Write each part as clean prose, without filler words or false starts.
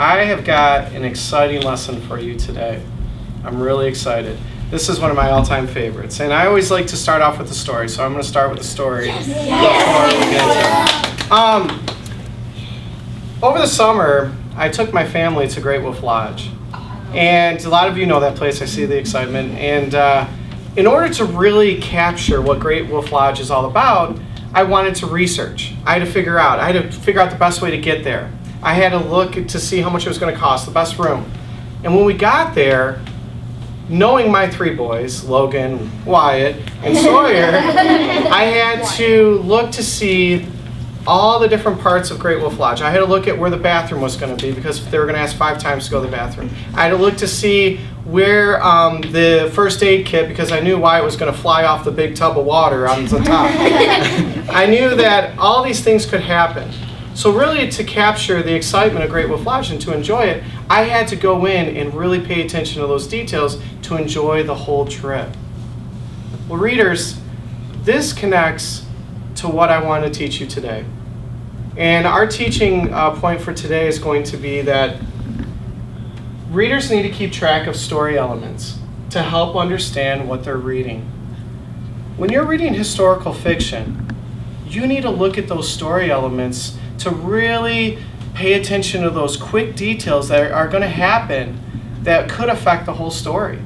I have got an exciting lesson for you today. I'm really excited. This is one of my all-time favorites, and I always like to start off with a story, so I'm going to start with a story before we get into it. Over the summer, I took my family to Great Wolf Lodge, and a lot of you know that place. I see the excitement, and in order to really capture what Great Wolf Lodge is all about, I wanted to research. I had to figure out the best way to get there. I had to look to see how much it was going to cost, the best room. And when we got there, knowing my three boys, Logan, Wyatt, and Sawyer, I had to look to see all the different parts of Great Wolf Lodge. I had to look at where the bathroom was going to be because they were going to ask 5 times to go to the bathroom. I had to look to see where the first aid kit, because I knew Wyatt was going to fly off the big tub of water on the top. I knew that all these things could happen. So really, to capture the excitement of Great Wolf Lodge and to enjoy it, I had to go in and really pay attention to those details to enjoy the whole trip. Well, readers, this connects to what I want to teach you today. And our teaching point for today is going to be that readers need to keep track of story elements to help understand what they're reading. When you're reading historical fiction, you need to look at those story elements to really pay attention to those quick details that are going to happen that could affect the whole story.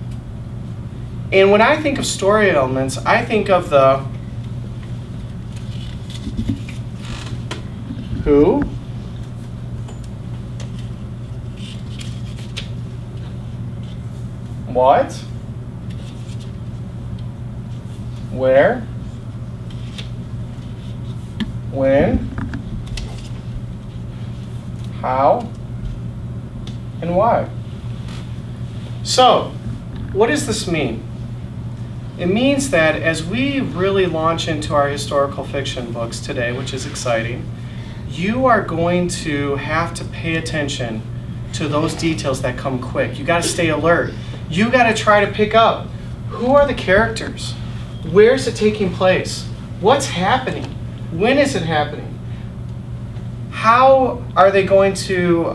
And when I think of story elements, I think of the who, what, where, when, how, and why. So, what does this mean? It means that as we really launch into our historical fiction books today, which is exciting, you are going to have to pay attention to those details that come quick. You got to stay alert. You got to try to pick up who are the characters? Where's it taking place? What's happening? When is it happening? How are they going to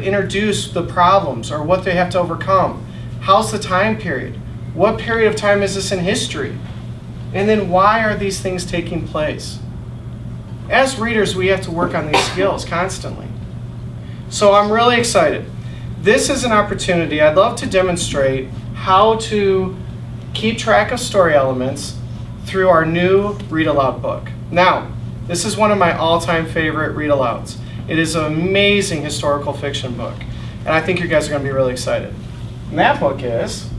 introduce the problems or what they have to overcome? How's the time period? What period of time is this in history? And then why are these things taking place? As readers, we have to work on these skills constantly. So I'm really excited. This is an opportunity. I'd love to demonstrate how to keep track of story elements through our new read aloud book. Now, this is one of my all-time favorite read-alouds. It is an amazing historical fiction book, and I think you guys are going to be really excited. And that book is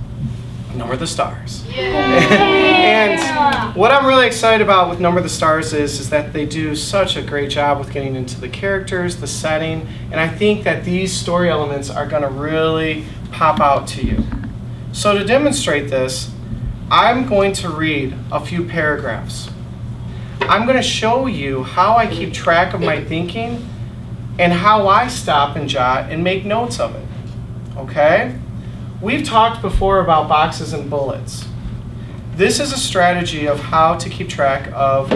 Number the Stars. And what I'm really excited about with Number the Stars is that they do such a great job with getting into the characters, the setting, and I think that these story elements are going to really pop out to you. So to demonstrate this, I'm going to read a few paragraphs. I'm going to show you how I keep track of my thinking and how I stop and jot and make notes of it. Okay? We've talked before about boxes and bullets. This is a strategy of how to keep track of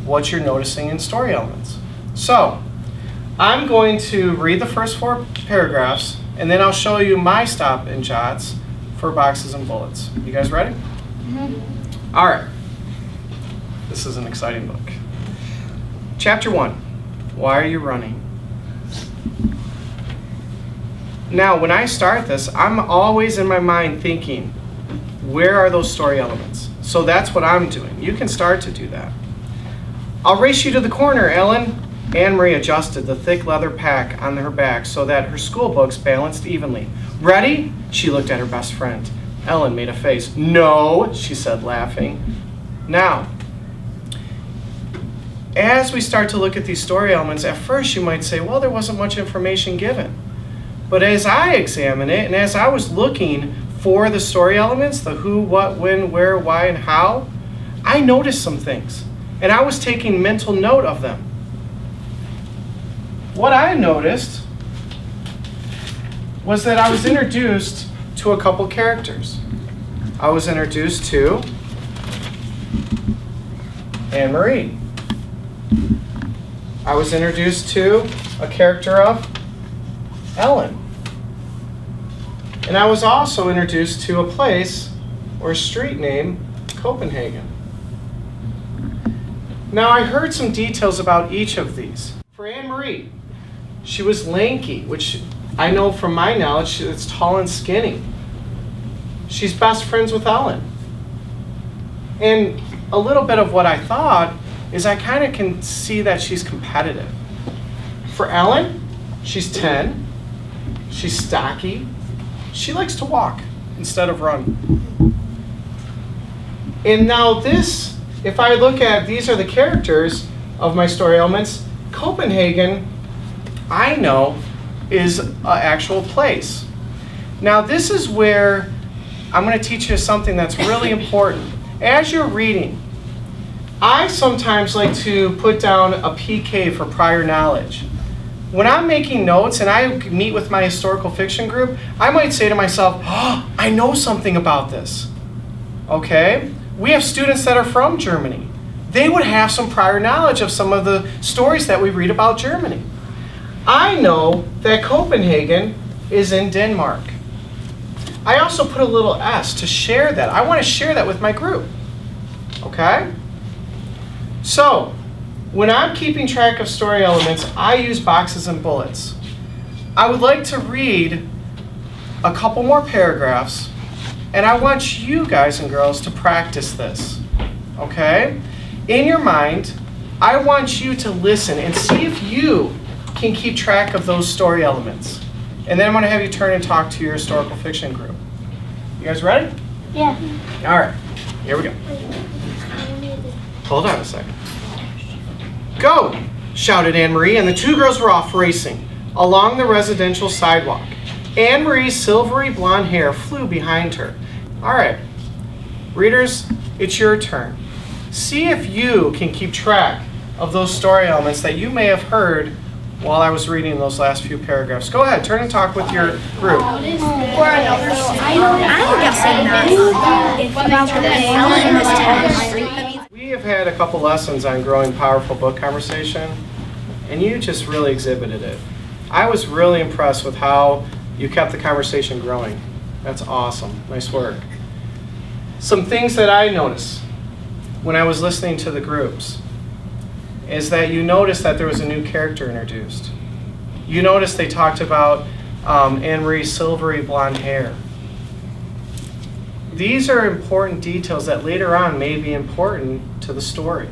what you're noticing in story elements. So, I'm going to read the first 4 paragraphs, and then I'll show you my stop and jots for boxes and bullets. You guys ready? Mm-hmm. All right. This is an exciting book. Chapter 1, Why Are You Running? Now, when I start this, I'm always in my mind thinking, where are those story elements? So that's what I'm doing. You can start to do that. I'll race you to the corner, Ellen. Anne-Marie adjusted the thick leather pack on her back so that her school books balanced evenly. Ready? She looked at her best friend. Ellen made a face. No, she said, laughing. Now, as we start to look at these story elements, at first you might say, well, there wasn't much information given. But as I examine it, and as I was looking for the story elements, the who, what, when, where, why, and how, I noticed some things. And I was taking mental note of them. What I noticed was that I was introduced to a couple characters. I was introduced to Anne-Marie. I was introduced to a character of Ellen. And I was also introduced to a place or a street name, Copenhagen. Now I heard some details about each of these. For Anne Marie, she was lanky, which I know from my knowledge it's tall and skinny. She's best friends with Ellen. And a little bit of what I thought is I kind of can see that she's competitive. For Ellen, she's 10, she's stocky, she likes to walk instead of run. And now this, if I look at, these are the characters of my story elements, Copenhagen, I know, is an actual place. Now this is where I'm going to teach you something that's really important. As you're reading, I sometimes like to put down a PK for prior knowledge. When I'm making notes and I meet with my historical fiction group, I might say to myself, oh, I know something about this. Okay? We have students that are from Germany. They would have some prior knowledge of some of the stories that we read about Germany. I know that Copenhagen is in Denmark. I also put a little S to share that. I want to share that with my group. Okay? So, when I'm keeping track of story elements, I use boxes and bullets. I would like to read a couple more paragraphs, and I want you guys and girls to practice this. Okay? In your mind, I want you to listen and see if you can keep track of those story elements. And then I'm going to have you turn and talk to your historical fiction group. You guys ready? Yeah. All right. Here we go. Hold on a second. Go! Shouted Anne-Marie, and the two girls were off racing along the residential sidewalk. Anne-Marie's silvery blonde hair flew behind her. All right. Readers, it's your turn. See if you can keep track of those story elements that you may have heard while I was reading those last few paragraphs. Go ahead, turn and talk with your group. I'm guessing that We have had a couple lessons on growing powerful book conversation, and you just really exhibited it. I was really impressed with how you kept the conversation growing. That's awesome. Nice work. Some things that I noticed when I was listening to the groups is that you noticed that there was a new character introduced. You noticed they talked about Anne-Marie's silvery blonde hair. These are important details that later on may be important to the story.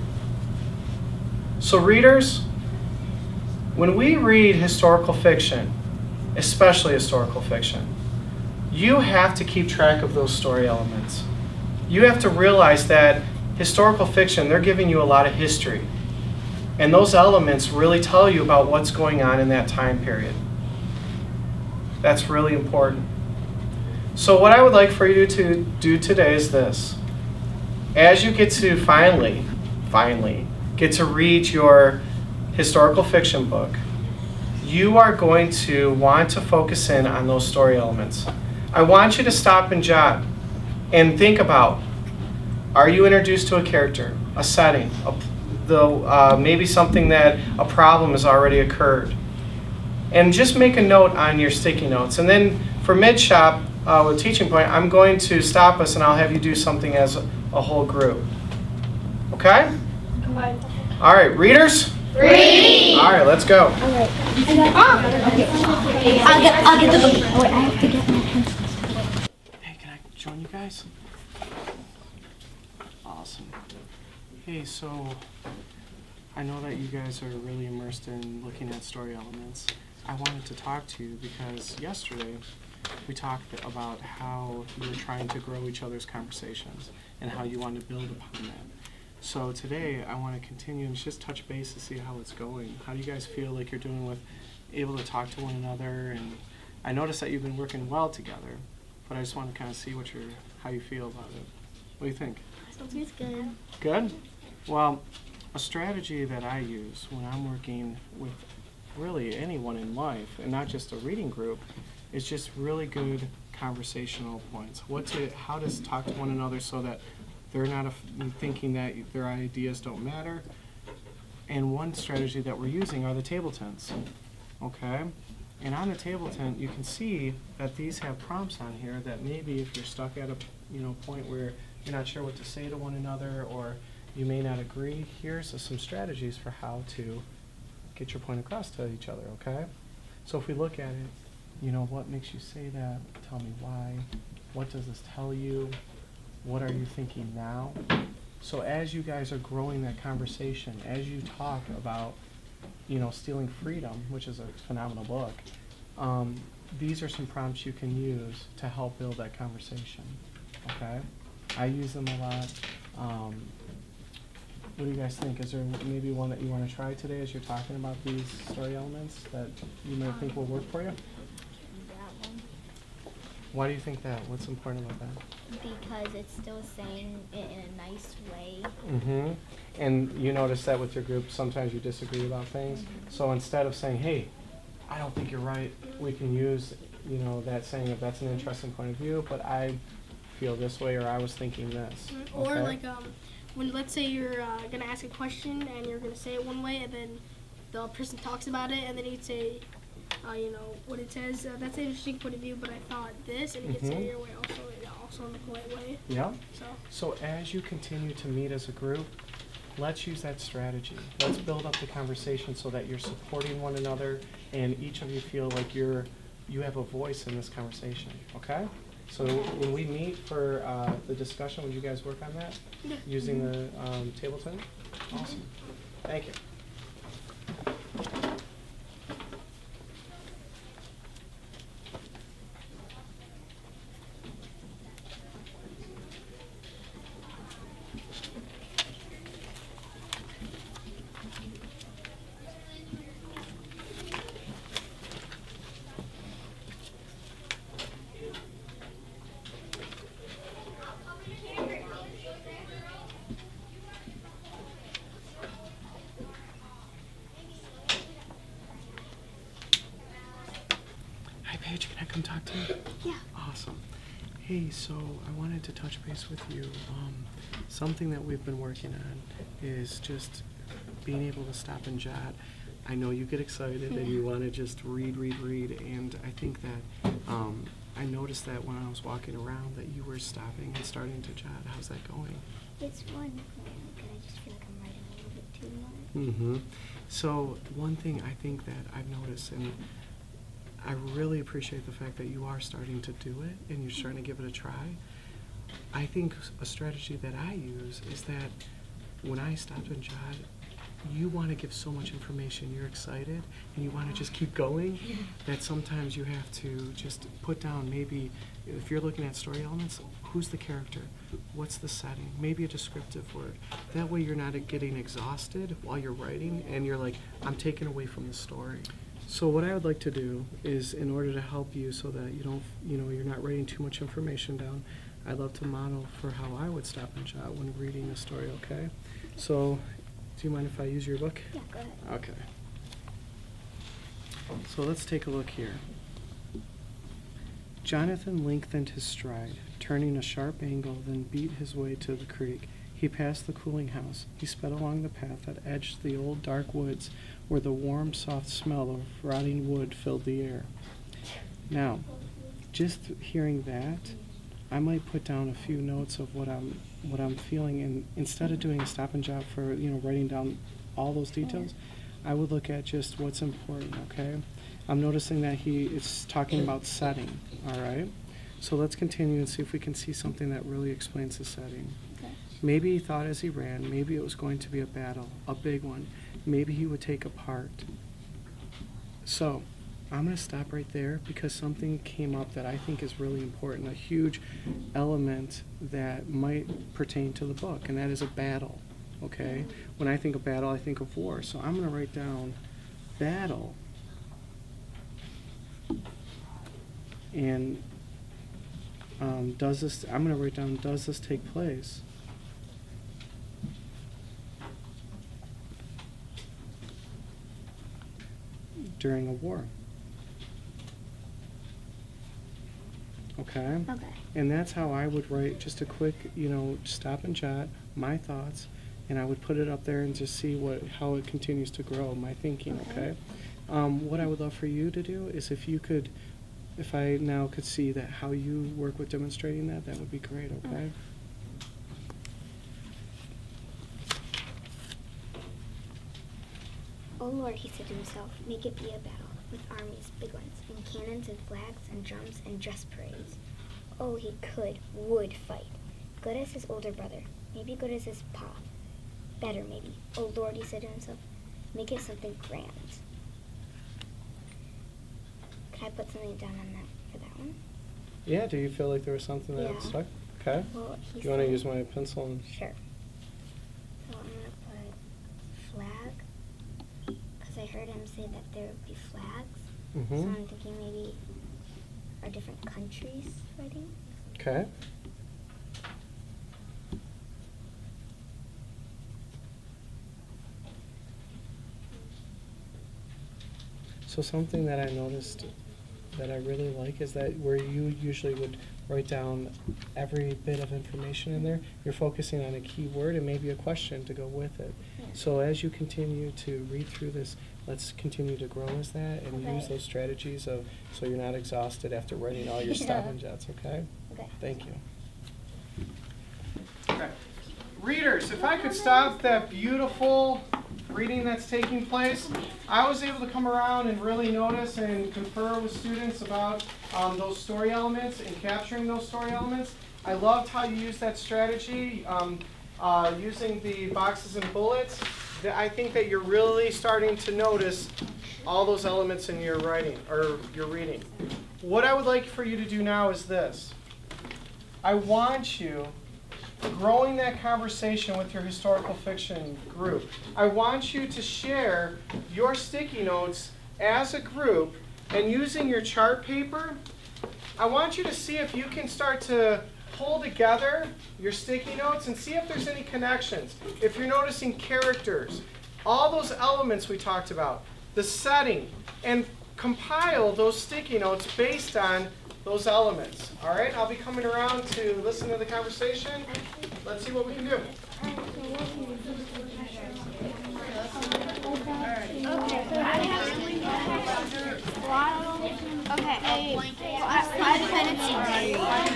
So readers, when we read historical fiction, especially historical fiction, you have to keep track of those story elements. You have to realize that historical fiction, they're giving you a lot of history. And those elements really tell you about what's going on in that time period. That's really important. So what I would like for you to do today is this. As you get to finally get to read your historical fiction book, you are going to want to focus in on those story elements. I want you to stop and jot and think about, are you introduced to a character, a setting, maybe something that a problem has already occurred? And just make a note on your sticky notes. And then for mid-shop, with teaching point, I'm going to stop us and I'll have you do something as a whole group. Okay? All right, readers? Read! All right, let's go. I'll get the book. Oh, wait, I have to get my pencil. Hey, can I join you guys? Awesome. Hey, so I know that you guys are really immersed in looking at story elements. I wanted to talk to you because yesterday we talked about how you were trying to grow each other's conversations and how you want to build upon that. So today I want to continue and just touch base to see how it's going. How do you guys feel like you're doing with able to talk to one another? And I noticed that you've been working well together, but I just want to kind of see how you feel about it. What do you think? It's good. Good? Well, a strategy that I use when I'm working with really anyone in life, and not just a reading group, is just really good conversational points. How to talk to one another so that they're not thinking that their ideas don't matter. And one strategy that we're using are the table tents. Okay? And on the table tent, you can see that these have prompts on here that maybe if you're stuck at a point where you're not sure what to say to one another or you may not agree, here's some strategies for how to get your point across to each other, okay? So if we look at it, what makes you say that? Tell me why. What does this tell you? What are you thinking now? So as you guys are growing that conversation, as you talk about, Stealing Freedom, which is a phenomenal book, these are some prompts you can use to help build that conversation, okay? I use them a lot. What do you guys think? Is there maybe one that you want to try today as you're talking about these story elements that you might think will work for you? That one. Why do you think that? What's important about that? Because it's still saying it in a nice way. Mm-hmm. And you notice that with your group, sometimes you disagree about things. Mm-hmm. So instead of saying, hey, I don't think you're right, we can use, that saying if that's an interesting point of view, but I feel this way or I was thinking this. Or okay? like when let's say you're gonna ask a question and you're gonna say it one way and then the person talks about it and then you'd say, what it says. That's an interesting point of view, but I thought this, and you can say it your way also in the polite way. Yeah. So as you continue to meet as a group, let's use that strategy. Let's build up the conversation so that you're supporting one another and each of you feel like you have a voice in this conversation, okay? So when we meet for the discussion, would you guys work on that? Yeah. Using the table tent? Awesome. Thank you. Hi Paige, can I come talk to you? Yeah. Awesome. Hey, so I wanted to touch base with you. Something that we've been working on is just being able to stop and jot. I know you get excited and you want to just read, and I think that I noticed that when I was walking around that you were stopping and starting to jot. How's that going? It's fun. I just feel like I'm writing a little bit too much. Mm-hmm. So one thing I think that I've noticed, and I really appreciate the fact that you are starting to do it and you're starting to give it a try. I think a strategy that I use is that when I stop and jot, you want to give so much information, you're excited, and you want to just keep going, that sometimes you have to just put down maybe, if you're looking at story elements, who's the character? What's the setting? Maybe a descriptive word. That way you're not getting exhausted while you're writing and you're like, I'm taken away from the story. So what I would like to do is, in order to help you so that you don't, you're not writing too much information down, I'd love to model for how I would stop and jot when reading a story, okay? So, do you mind if I use your book? Yeah, go ahead. Okay. So let's take a look here. Jonathan lengthened his stride, turning a sharp angle, then beat his way to the creek. He passed the cooling house. He sped along the path that edged the old dark woods where the warm, soft smell of rotting wood filled the air. Now, just hearing that, I might put down a few notes of what I'm feeling, and instead of doing a stop and jot for writing down all those details, I would look at just what's important. Okay, I'm noticing that it's talking about setting. All right, so let's continue and see if we can see something that really explains the setting. Okay. Maybe he thought as he ran, maybe it was going to be a battle, a big one. Maybe he would take a part. So I'm going to stop right there because something came up that I think is really important, a huge element that might pertain to the book, and that is a battle, okay? When I think of battle, I think of war. So I'm going to write down battle. And I'm going to write down, does this take place? During a war. Okay? Okay. And that's how I would write just a quick, stop and jot, my thoughts, and I would put it up there and just see how it continues to grow, my thinking, okay? What I would love for you to do is if I now could see that how you work with demonstrating that, that would be great, okay? Oh Lord, he said to himself, make it be a battle with armies, big ones, and cannons and flags and drums and dress parades. Oh, he would fight. Good as his older brother, maybe good as his pa. Better, maybe. Oh Lord, he said to himself, make it something grand. Could I put something down on that for that one? Yeah, do you feel like there was something that Yeah. stuck? Okay. Well, Do you want to use my pencil? Sure. So I'm going to put flag, because I heard him say that there would be flags. So I'm thinking maybe are different countries fighting? Okay. So something that I noticed that I really like is that where you usually would write down every bit of information in there, you're focusing on a key word and maybe a question to go with it. Yeah. So as you continue to read through this, let's continue to grow as that and use those strategies of so you're not exhausted after writing all your stuff in jets, okay? Okay. Thank you. Okay. Readers, if I could stop that beautiful reading that's taking place, I was able to come around and really notice and confer with students about those story elements and capturing those story elements. I loved how you used that strategy, using the boxes and bullets. I think that you're really starting to notice all those elements in your writing or your reading. What I would like for you to do now is this. I want you growing that conversation with your historical fiction group. I want you to share your sticky notes as a group and using your chart paper. I want you to see if you can start to pull together your sticky notes and see if there's any connections. If you're noticing characters, all those elements we talked about, the setting, and compile those sticky notes based on those elements. All right, I'll be coming around to listen to the conversation. Let's see what we can do.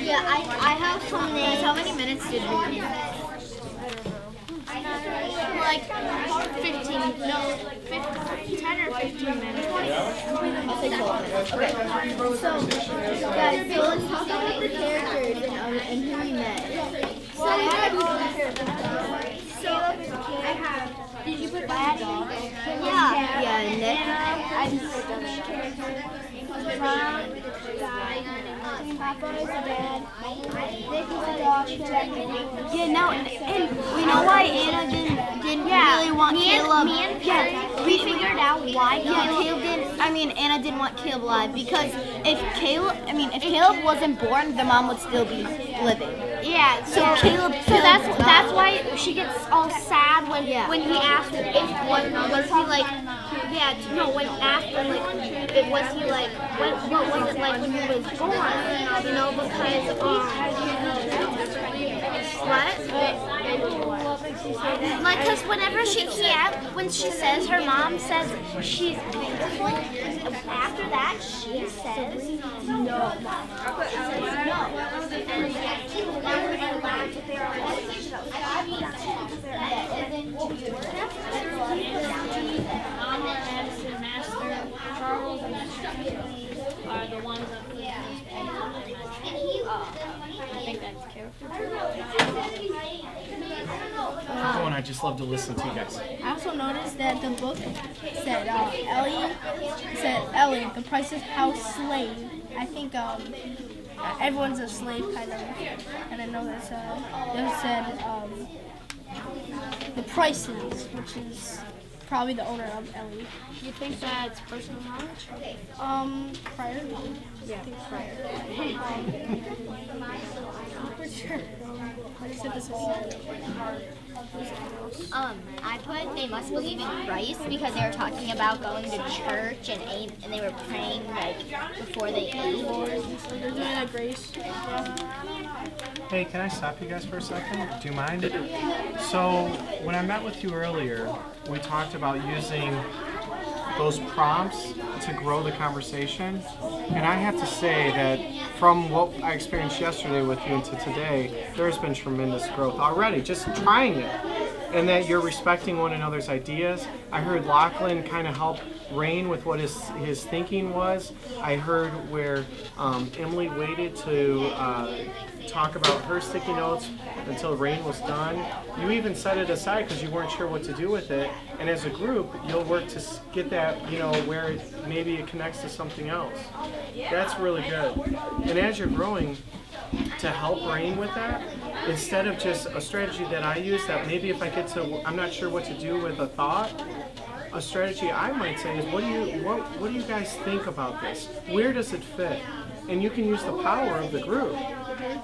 Yeah, I have some names. How many minutes did we do? Like 15, no, 10 or 15 minutes. Guys, so let's talk about the characters and who we met. So I have. Did you put Laddie? Yeah, Nick. I just Yeah, no, and we know why Anna didn't really want Caleb. We figured out why. Caleb didn't. I mean, Anna didn't want Caleb alive because if Caleb wasn't born, the mom would still be living. Yeah, So Caleb. So that's why she gets all sad when he asked if was he like when after like was he like what was it like when he was born, because like because whenever when she says her mom says she's beautiful, after that she says no. She says no. Are the ones that I think that's character. Oh, and I just love to listen to you guys. I also noticed that the book said Ellie, the Price's House slave. I think everyone's a slave kind of, and I know that's they said the Prices, which is probably the owner of Ellie. You think that's personal knowledge? Prior. Yeah, prior. For sure. I just said this I put they must believe in Christ because they were talking about going to church and they were praying like before they ate. They're doing a grace. Hey, can I stop you guys for a second? Do you mind? So, when I met with you earlier, we talked about using those prompts to grow the conversation. And I have to say that from what I experienced yesterday with you into today, there's been tremendous growth already, just trying it. And that you're respecting one another's ideas. I heard Lachlan kind of help Rain with what his thinking was. I heard where Emily waited to talk about her sticky notes until Rain was done. You even set it aside because you weren't sure what to do with it. And as a group, you'll work to get that, where maybe it connects to something else. That's really good. And as you're growing, to help Rain with that, instead of just a strategy that I use that maybe if I get to, I'm not sure what to do with a thought, a strategy I might say is, what do you guys think about this? Where does it fit? And you can use the power of the group.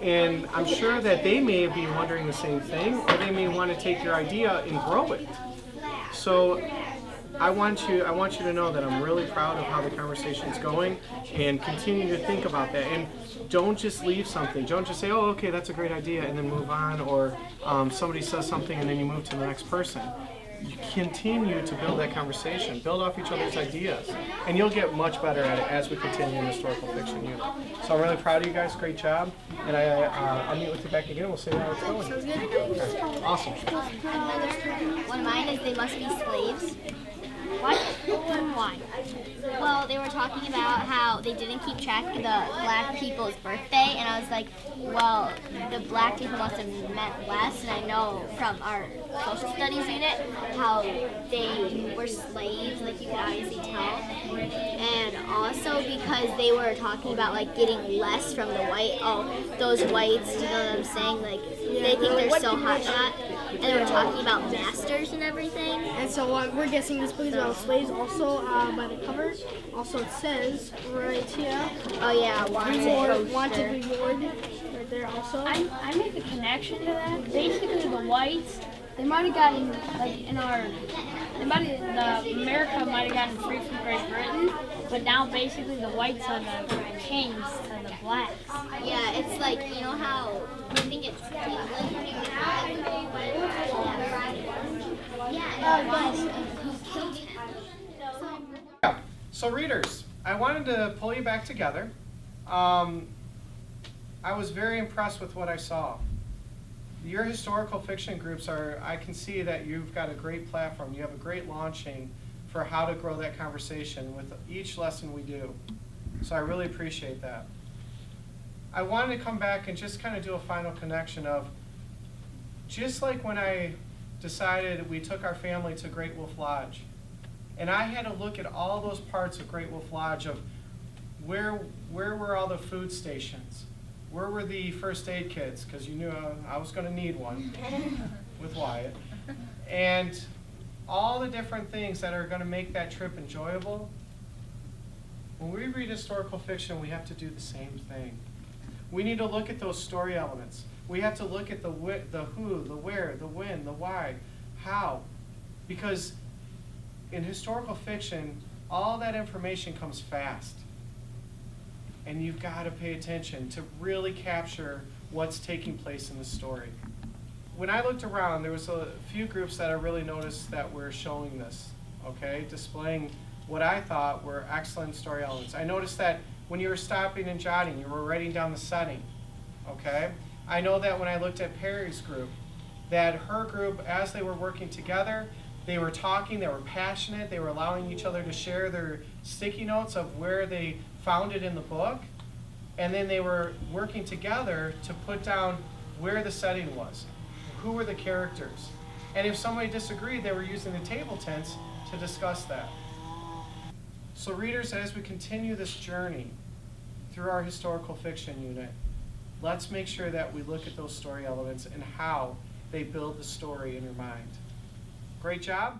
And I'm sure that they may be wondering the same thing, or they may want to take your idea and grow it. So I want you to know that I'm really proud of how the conversation's going, and continue to think about that. And don't just leave something. Don't just say, oh, okay, that's a great idea, and then move on, or somebody says something and then you move to the next person. You continue to build that conversation, build off each other's ideas, and you'll get much better at it as we continue in the historical fiction unit. So I'm really proud of you guys. Great job. And I'll meet with you back again. We'll see how it's going. Okay. Awesome. One of mine is they must be slaves. What? Why? Well, they were talking about how they didn't keep track of the black people's birthday, and I was like, well, the black people must have meant less, and I know from our social studies unit how they were slaves, like you could obviously tell, and also because they were talking about like getting less from the white, those whites, you know what I'm saying, like they think they're so hotshot, and they were talking about masters and everything. And so we're guessing this book is about slaves also by the cover. Also it says right here. Oh yeah, wanted reward right there also. I make the connection to that. Basically the whites, they might have gotten like America might have gotten free from Great Britain, but now basically the whites are the kings to the blacks. Yeah, it's like, you know how I think it's So readers, I wanted to pull you back together. I was very impressed with what I saw. Your historical fiction groups I can see that you've got a great platform. You have a great launching for how to grow that conversation with each lesson we do. So I really appreciate that. I wanted to come back and just kind of do a final connection of, just like when I decided we took our family to Great Wolf Lodge, and I had to look at all those parts of Great Wolf Lodge of where were all the food stations? Where were the first aid kits? Because you knew I was going to need one with Wyatt. And all the different things that are going to make that trip enjoyable. When we read historical fiction, we have to do the same thing. We need to look at those story elements. We have to look at the who, the where, the when, the why, how. Because in historical fiction, all that information comes fast. And you've got to pay attention to really capture what's taking place in the story. When I looked around, there was a few groups that I really noticed that were showing this, okay? Displaying what I thought were excellent story elements. I noticed that when you were stopping and jotting, you were writing down the setting, okay? I know that when I looked at Perry's group, that her group, as they were working together, they were talking, they were passionate, they were allowing each other to share their sticky notes of where they found it in the book, and then they were working together to put down where the setting was, who were the characters, and if somebody disagreed, they were using the table tents to discuss that. So readers, as we continue this journey through our historical fiction unit, let's make sure that we look at those story elements and how they build the story in your mind. Great job.